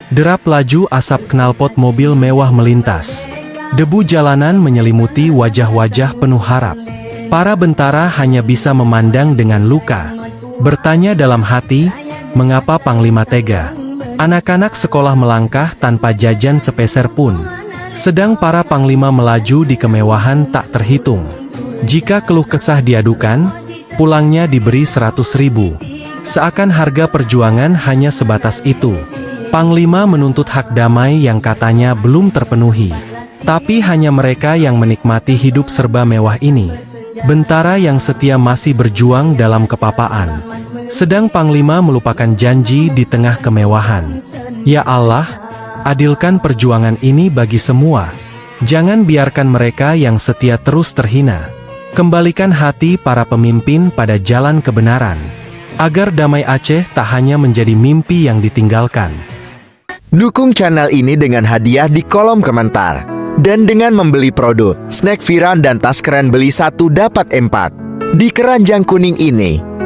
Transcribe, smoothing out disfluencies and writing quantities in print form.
Derap laju asap knalpot mobil mewah melintas. Debu jalanan menyelimuti wajah-wajah penuh harap. Para bentara hanya bisa memandang dengan luka. Bertanya dalam hati, mengapa Panglima tega? Anak-anak sekolah melangkah tanpa jajan sepeser pun. Sedang para panglima melaju di kemewahan tak terhitung. Jika keluh kesah diadukan, pulangnya diberi 100.000. Seakan harga perjuangan hanya sebatas itu. Panglima menuntut hak damai yang katanya belum terpenuhi. Tapi hanya mereka yang menikmati hidup serba mewah ini. Bentara yang setia masih berjuang dalam kepapaan. Sedang Panglima melupakan janji di tengah kemewahan. Ya Allah, adilkan perjuangan ini bagi semua. Jangan biarkan mereka yang setia terus terhina. Kembalikan hati para pemimpin pada jalan kebenaran. Agar damai Aceh tak hanya menjadi mimpi yang ditinggalkan. Dukung channel ini dengan hadiah di kolom komentar. Dan dengan membeli produk snack Viran dan tas keren beli 1 dapat 4 di keranjang kuning ini.